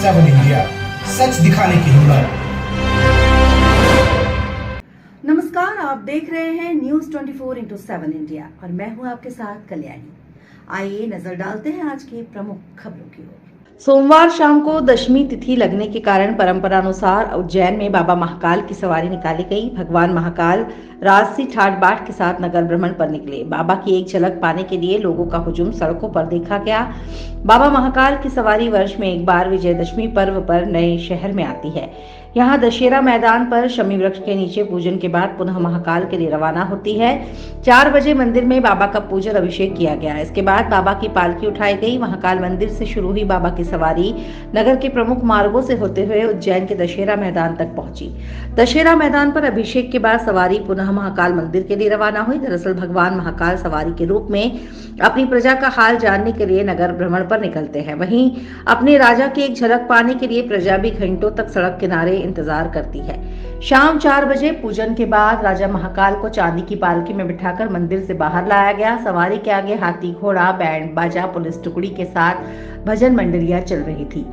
7 India, सच दिखाने की हिम्मत। नमस्कार, आप देख रहे हैं न्यूज 24/7 इंडिया और मैं हूं आपके साथ कल्याणी। आइए नजर डालते हैं आज की प्रमुख खबरों की ओर। सोमवार शाम को दशमी तिथि लगने के कारण परंपरानुसार उज्जैन में बाबा महाकाल की सवारी निकाली गई। भगवान महाकाल राजसी ठाट बाट के साथ नगर भ्रमण पर निकले। बाबा की एक झलक पाने के लिए लोगों का हुजूम सड़कों पर देखा गया। बाबा महाकाल की सवारी वर्ष में एक बार विजयदशमी पर्व पर नए शहर में आती है। यहाँ दशहरा मैदान पर शमी वृक्ष के नीचे पूजन के बाद पुनः महाकाल के लिए रवाना होती है। 4 बजे मंदिर में बाबा का पूजन अभिषेक किया गया। इसके बाद बाबा की पालकी उठाई गई। महाकाल मंदिर से शुरू हुई बाबा की सवारी नगर के प्रमुख मार्गों से होते हुए उज्जैन के दशहरा मैदान तक पहुंची। दशहरा मैदान पर अभिषेक के बाद सवारी पुनः महाकाल मंदिर के लिए रवाना हुई। दरअसल भगवान महाकाल सवारी के रूप में अपनी प्रजा का हाल जानने के लिए नगर भ्रमण पर निकलते हैं। वहीं अपने राजा की एक झलक पाने के लिए प्रजा भी घंटों तक सड़क किनारे इंतजार करती है। शाम 4 बजे पूजन के बाद राजा महाकाल को चांदी की पालकी में बिठाकर मंदिर से बाहर लाया गया। सवारी के आगे हाथी घोड़ा बैंड बाजा पुलिस टुकड़ी के साथ भजन मंडलियां चल रही थी।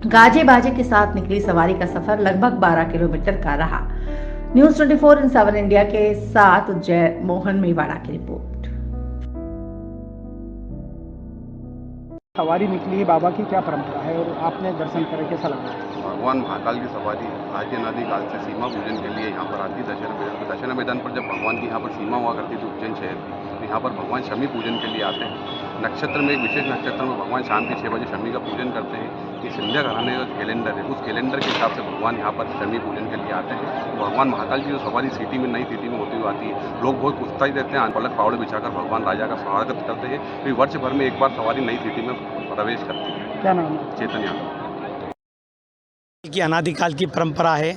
गाजे बाजे के साथ निकली सवारी का सफर लगभग 12 किलोमीटर का रहा। न्यूज 24/7 इंडिया के साथ उज्जैन मोहन मेवाड़ा की रिपोर्ट। सवारी निकली बाबा की क्या परंपरा है और आपने दर्शन करे कैसा लगा? भगवान महाकाल की सवारी आज अनादि काल से सीमा पूजन के लिए यहाँ पर आती है। दशहरा मैदान पर जब भगवान की यहाँ पर सीमा हुआ करती थी उज्जैन शहर की, तो यहाँ पर भगवान शमी पूजन के लिए आते हैं। नक्षत्र में एक विशेष नक्षत्र में भगवान शाम के 6 बजे शमी का पूजन करते हैं। कि संध्या घराने का कैलेंडर है, उस कैलेंडर के हिसाब से भगवान यहाँ पर शमी पूजन के लिए आते हैं। भगवान महाकाल की जो सवारी सिटी में नई सिटी में होती हुई आती है, लोग बहुत उत्साहित रहते हैं। पलक पावड़े बिछाकर भगवान राजा का स्वागत करते हैं। फिर वर्ष भर में एक बार सवारी नई सिटी में प्रवेश करती है। क्या नाम है? चेतन यादव की अनादिकाल की परंपरा है।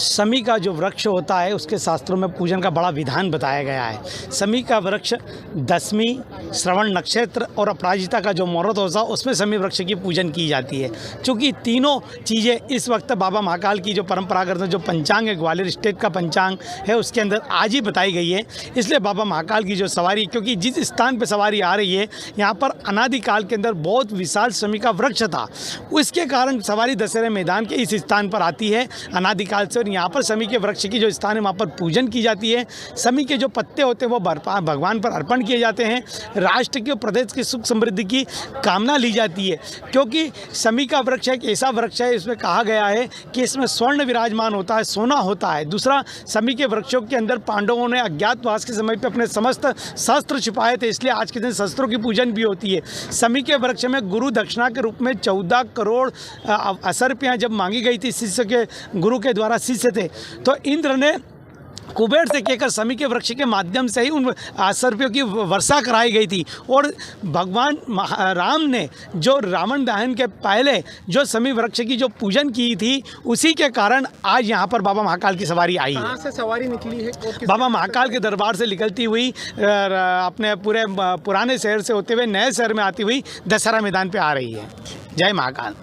शमी का जो वृक्ष होता है उसके शास्त्रों में पूजन का बड़ा विधान बताया गया है। शमी का वृक्ष दशमी, श्रवण नक्षत्र और अपराजिता का जो मुहूर्त होता है उसमें शमी वृक्ष की पूजन की जाती है। क्योंकि तीनों चीज़ें इस वक्त बाबा महाकाल की जो परंपरागत जो पंचांग है, ग्वालियर स्टेट का पंचांग है, उसके अंदर आज ही बताई गई है। इसलिए बाबा महाकाल की जो सवारी, क्योंकि जिस स्थान पर सवारी आ रही है यहाँ पर अनादिकाल के अंदर बहुत विशाल शमी का वृक्ष था, उसके कारण सवारी दशहरे मैदान के इस स्थान पर आती है अनादिकाल से। और यहाँ पर शमी के वृक्ष की जो स्थान है वहाँ पर पूजन की जाती है। शमी के जो पत्ते होते हैं वो भगवान पर अर्पण किए जाते हैं। राष्ट्र के प्रदेश की सुख समृद्धि की कामना ली जाती है। क्योंकि शमी का वृक्ष एक ऐसा वृक्ष है, इसमें कहा गया है कि इसमें स्वर्ण विराजमान होता है, सोना होता है। दूसरा, शमी के वृक्षों के अंदर पांडवों ने अज्ञातवास के समय पर अपने समस्त शस्त्र छिपाए थे, इसलिए आज के दिन शस्त्रों की पूजन भी होती है। शमी के वृक्ष में गुरु दक्षिणा के रूप में 14 करोड़ असर्पियाँ जब मांगी गई थी, शिष्य के गुरु के द्वारा शिष्य थे, तो इंद्र ने कुबेर से कहकर शमी के वृक्ष के माध्यम से ही उन असर्पियों की वर्षा कराई गई थी। और भगवान राम ने जो रावण दहन के पहले जो शमी वृक्ष की जो पूजन की थी, उसी के कारण आज यहाँ पर बाबा महाकाल की सवारी आई है। कहाँ से सवारी निकली है? बाबा महाकाल के दरबार से निकलती हुई अपने पूरे पुराने शहर से होते हुए नए शहर में आती हुई दशहरा मैदान पे आ रही है। जय महाकाल।